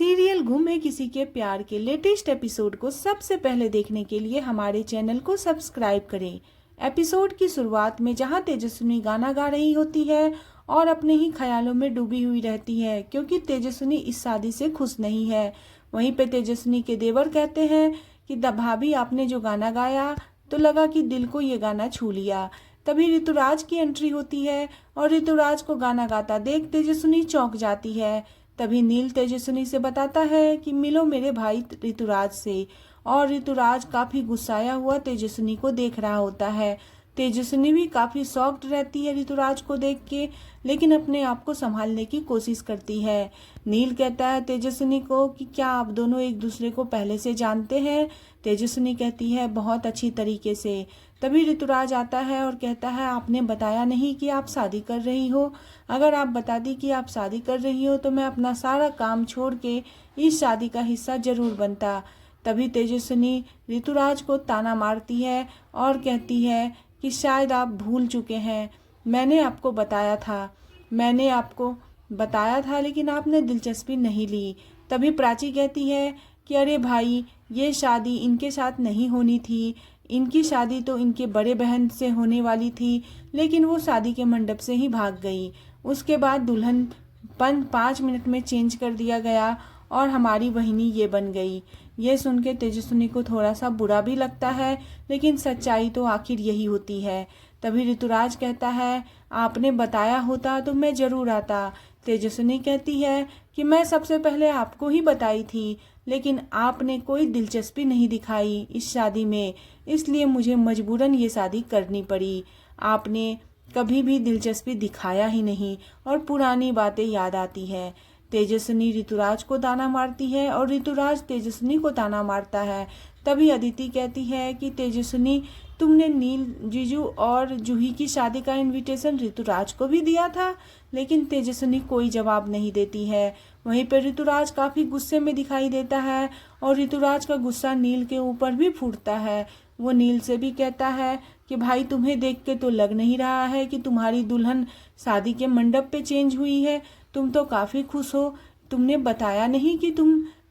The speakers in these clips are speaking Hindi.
सीरियल गुम है किसी के प्यार के लेटेस्ट एपिसोड को सबसे पहले देखने के लिए हमारे चैनल को सब्सक्राइब करें। एपिसोड की शुरुआत में जहां तेजस्विनी गाना गा रही होती है और अपने ही ख्यालों में डूबी हुई रहती है क्योंकि तेजस्विनी इस शादी से खुश नहीं है। वहीं पे तेजस्विनी के देवर कहते हैं कि भाभी आपने जो गाना गाया तो लगा कि दिल को ये गाना छू लिया। तभी ऋतुराज की एंट्री होती है और ऋतुराज को गाना गाता देख तेजस्विनी चौंक जाती है। तभी नील तेजस्विनी से बताता है कि मिलो मेरे भाई ऋतुराज से, और ऋतुराज काफी गुस्साया हुआ तेजस्विनी को देख रहा होता है। तेजस्विनी भी काफी शॉक्ड रहती है ऋतुराज को देख के, लेकिन अपने आप को संभालने की कोशिश करती है। नील कहता है तेजस्विनी को कि क्या आप दोनों एक दूसरे को पहले से जानते हैं। तेजस्विनी कहती है बहुत अच्छी तरीके से। तभी ऋतुराज आता है और कहता है आपने बताया नहीं कि आप शादी कर रही हो। अगर आप बताती कि आप शादी कर रही हो तो मैं अपना सारा काम छोड़ के इस शादी का हिस्सा जरूर बनता। तभी तेजस्विनी ऋतुराज को ताना मारती है और कहती है कि शायद आप भूल चुके हैं, मैंने आपको बताया था लेकिन आपने दिलचस्पी नहीं ली। तभी प्राची कहती है कि अरे भाई, ये शादी इनके साथ नहीं होनी थी, इनकी शादी तो इनके बड़े बहन से होने वाली थी, लेकिन वो शादी के मंडप से ही भाग गई। उसके बाद दुल्हन 5 मिनट में चेंज कर दिया गया और हमारी बहिनी ये बन गई। ये सुन के तेजस्विनी को थोड़ा सा बुरा भी लगता है, लेकिन सच्चाई तो आखिर यही होती है। तभी ऋतुराज कहता है आपने बताया होता तो मैं जरूर आता। तेजस्विनी कहती है कि मैं सबसे पहले आपको ही बताई थी, लेकिन आपने कोई दिलचस्पी नहीं दिखाई इस शादी में, इसलिए मुझे मजबूरन ये शादी करनी पड़ी। आपने कभी भी दिलचस्पी दिखाया ही नहीं और पुरानी बातें याद आती है। तेजस्विनी ऋतुराज को ताना मारती है और ऋतुराज तेजस्विनी को ताना मारता है। तभी अदिति कहती है कि तेजस्विनी, तुमने नील, जीजू और जूही की शादी का इनविटेशन ऋतुराज को भी दिया था। लेकिन तेजस्विनी कोई जवाब नहीं देती है। वहीं पर ऋतुराज काफी गुस्से में दिखाई देता है और ऋतुराज का गुस्सा नील के ऊपर भी फूटता है। वो नील से भी कहता है कि भाई, तुम्हें देख के तो लग नहीं रहा है कि तुम्हारी दुल्हन शादी के मंडप पे चेंज हुई है। तुम तो काफी खुश हो। तुमने बताया नहीं कि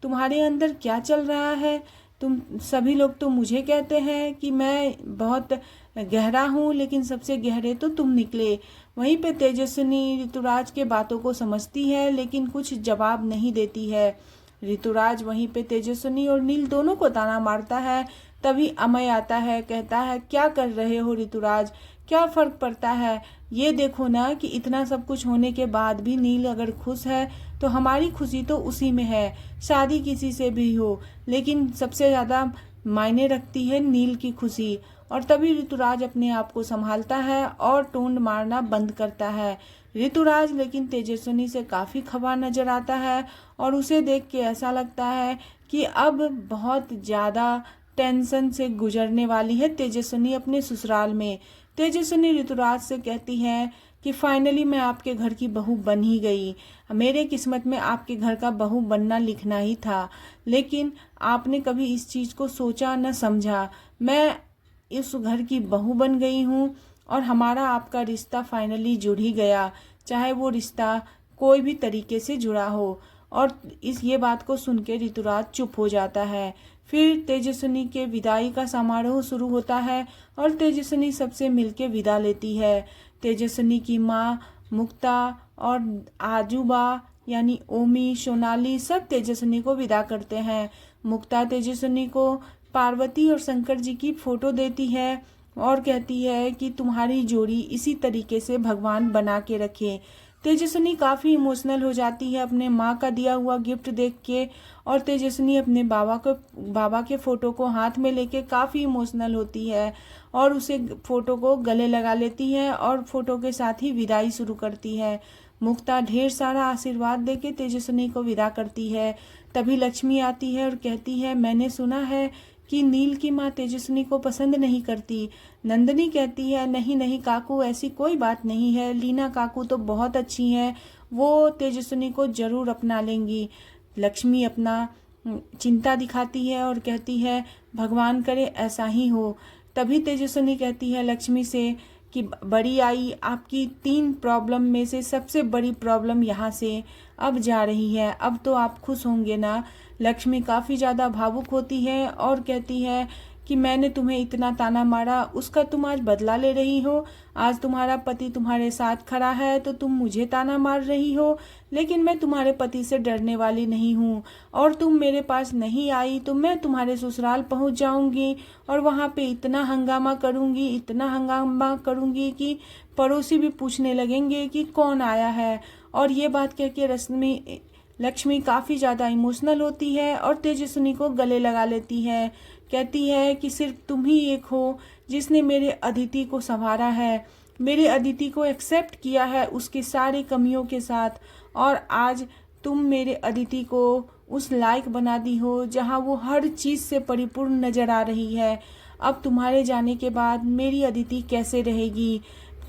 तुम्हारे अंदर क्या चल रहा है। तुम सभी लोग तो मुझे कहते हैं कि मैं बहुत गहरा हूँ, लेकिन सबसे गहरे तो तुम निकले। वहीं पे तेजस्विनी ऋतुराज के बातों को समझती है लेकिन कुछ जवाब नहीं देती है। ऋतुराज वहीं पे तेजस्विनी और नील दोनों को ताना मारता है। तभी अमय आता है, कहता है क्या कर रहे हो ऋतुराज, क्या फर्क पड़ता है। ये देखो ना कि इतना सब कुछ होने के बाद भी नील अगर खुश है तो हमारी खुशी तो उसी में है, शादी किसी से भी हो, लेकिन सबसे ज्यादा मायने रखती है नील की खुशी। और तभी ऋतुराज अपने आप को संभालता है और टोन मारना बंद करता है। ऋतुराज लेकिन तेजस्विनी से काफी खफा नजर आता है और उसे देख के ऐसा लगता है कि अब बहुत ज्यादा टेंशन से गुजरने वाली है तेजस्विनी अपने ससुराल में। तेजस्विनी ऋतुराज से कहती है कि फाइनली मैं आपके घर की बहू बन ही गई। मेरे किस्मत में आपके घर का बहू बनना लिखना ही था, लेकिन आपने कभी इस चीज को सोचा न समझा। मैं इस घर की बहू बन गई हूँ और हमारा आपका रिश्ता फाइनली जुड़ ही गया, चाहे वो रिश्ता कोई भी तरीके से जुड़ा हो। और ये बात को सुन के ऋतुराज चुप हो जाता है। फिर तेजस्विनी के विदाई का समारोह शुरू होता है और तेजस्विनी सबसे मिलके विदा लेती है। तेजस्विनी की माँ मुक्ता और आजूबा यानी ओमी, सोनाली सब तेजस्विनी को विदा करते हैं। मुक्ता तेजस्विनी को पार्वती और शंकर जी की फोटो देती है और कहती है कि तुम्हारी जोड़ी इसी तरीके से भगवान बना के रखे। तेजस्विनी काफी इमोशनल हो जाती है अपने माँ का दिया हुआ गिफ्ट देख के, और तेजस्विनी अपने बाबा के फोटो को हाथ में लेके काफी इमोशनल होती है और उसे फोटो को गले लगा लेती है और फोटो के साथ ही विदाई शुरू करती है। मुक्ता ढेर सारा आशीर्वाद देके तेजस्विनी को विदा करती है। तभी लक्ष्मी आती है और कहती है मैंने सुना है कि नील की माँ तेजस्विनी को पसंद नहीं करती। नंदिनी कहती है नहीं नहीं काकू, ऐसी कोई बात नहीं है, लीना काकू तो बहुत अच्छी हैं, वो तेजस्विनी को जरूर अपना लेंगी। लक्ष्मी अपना चिंता दिखाती है और कहती है भगवान करे ऐसा ही हो। तभी तेजस्विनी कहती है लक्ष्मी से कि बड़ी आई आपकी 3 प्रॉब्लम में से सबसे बड़ी प्रॉब्लम यहाँ से अब जा रही है, अब तो आप खुश होंगे ना। लक्ष्मी काफ़ी ज़्यादा भावुक होती है और कहती है कि मैंने तुम्हें इतना ताना मारा, उसका तुम आज बदला ले रही हो। आज तुम्हारा पति तुम्हारे साथ खड़ा है तो तुम मुझे ताना मार रही हो, लेकिन मैं तुम्हारे पति से डरने वाली नहीं हूँ। और तुम मेरे पास नहीं आई तो मैं तुम्हारे ससुराल पहुँच जाऊँगी और वहाँ पे इतना हंगामा करूँगी, इतना हंगामा करूँगी कि पड़ोसी भी पूछने लगेंगे कि कौन आया है। और ये बात कह के लक्ष्मी काफ़ी ज़्यादा इमोशनल होती है और तेजस्विनी को गले लगा लेती है। कहती है कि सिर्फ तुम ही एक हो जिसने मेरे अदिति को संवारा है, मेरे अदिति को एक्सेप्ट किया है उसकी सारी कमियों के साथ, और आज तुम मेरे अदिति को उस लायक बना दी हो जहां वो हर चीज़ से परिपूर्ण नज़र आ रही है। अब तुम्हारे जाने के बाद मेरी अदिति कैसे रहेगी?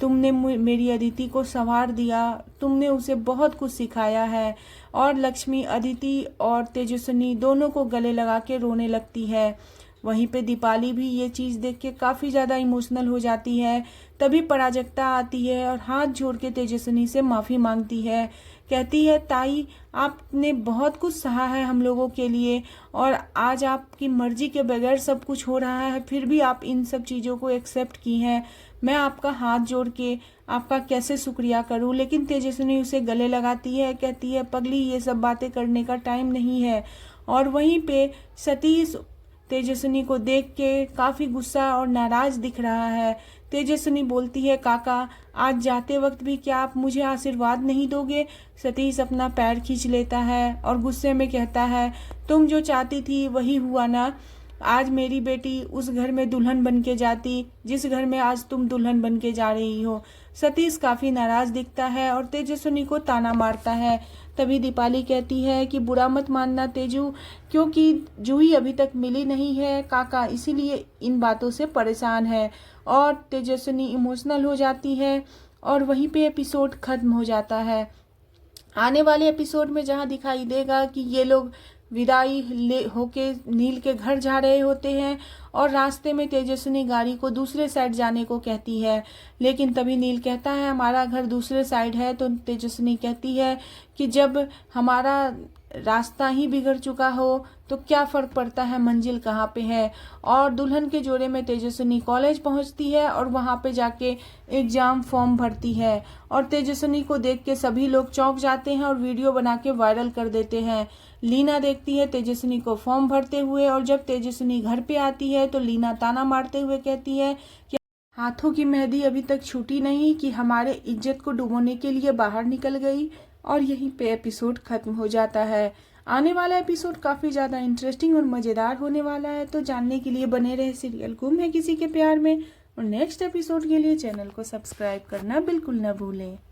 तुमने मेरी अदिति को संवार दिया, तुमने उसे बहुत कुछ सिखाया है। और लक्ष्मी अदिति और तेजस्विनी दोनों को गले लगा के रोने लगती है। वहीं पे दीपाली भी ये चीज़ देख के काफ़ी ज़्यादा इमोशनल हो जाती है। तभी पराजक्ता आती है और हाथ जोड़ के तेजस्विनी से माफ़ी मांगती है। कहती है ताई, आपने बहुत कुछ सहा है हम लोगों के लिए और आज आपकी मर्जी के बगैर सब कुछ हो रहा है, फिर भी आप इन सब चीज़ों को एक्सेप्ट की हैं। मैं आपका हाथ जोड़ के आपका कैसे शुक्रिया करूं। लेकिन तेजस्विनी उसे गले लगाती है, कहती है पगली ये सब बातें करने का टाइम नहीं है। और वहीं पे सतीश तेजस्विनी को देख के काफ़ी गुस्सा और नाराज़ दिख रहा है। तेजस्विनी बोलती है काका, आज जाते वक्त भी क्या आप मुझे आशीर्वाद नहीं दोगे? सतीश अपना पैर खींच लेता है और गुस्से में कहता है तुम जो चाहती थी वही हुआ ना। आज मेरी बेटी उस घर में दुल्हन बन के जाती जिस घर में आज तुम दुल्हन बन के जा रही हो। सतीश काफ़ी नाराज़ दिखता है और तेजस्विनी को ताना मारता है। तभी दीपाली कहती है कि बुरा मत मानना तेजू, क्योंकि जूही अभी तक मिली नहीं है काका, इसीलिए इन बातों से परेशान है। और तेजस्विनी इमोशनल हो जाती है और वहीं पे एपिसोड खत्म हो जाता है। आने वाले एपिसोड में जहां दिखाई देगा कि ये लोग विदाई ले होके नील के घर जा रहे होते हैं और रास्ते में तेजस्विनी गाड़ी को दूसरे साइड जाने को कहती है, लेकिन तभी नील कहता है हमारा घर दूसरे साइड है। तो तेजस्विनी कहती है कि जब हमारा रास्ता ही बिगड़ चुका हो तो क्या फ़र्क पड़ता है मंजिल कहाँ पे है। और दुल्हन के जोड़े में तेजस्विनी कॉलेज पहुंचती है और वहां पे जाके एग्ज़ाम फॉर्म भरती है और तेजस्विनी को देख के सभी लोग चौंक जाते हैं और वीडियो बना के वायरल कर देते हैं। लीना देखती है तेजस्विनी को फॉर्म भरते हुए और जब तेजस्विनी घर पे आती है तो लीना ताना मारते हुए कहती है कि हाथों की मेहंदी अभी तक छूटी नहीं कि हमारे इज्जत को डुबोने के लिए बाहर निकल गई। और यहीं पे एपिसोड खत्म हो जाता है। आने वाला एपिसोड काफ़ी ज़्यादा इंटरेस्टिंग और मज़ेदार होने वाला है, तो जानने के लिए बने रहे सीरियल गुम है किसी के प्यार में। और नेक्स्ट एपिसोड के लिए चैनल को सब्सक्राइब करना बिल्कुल न भूलें।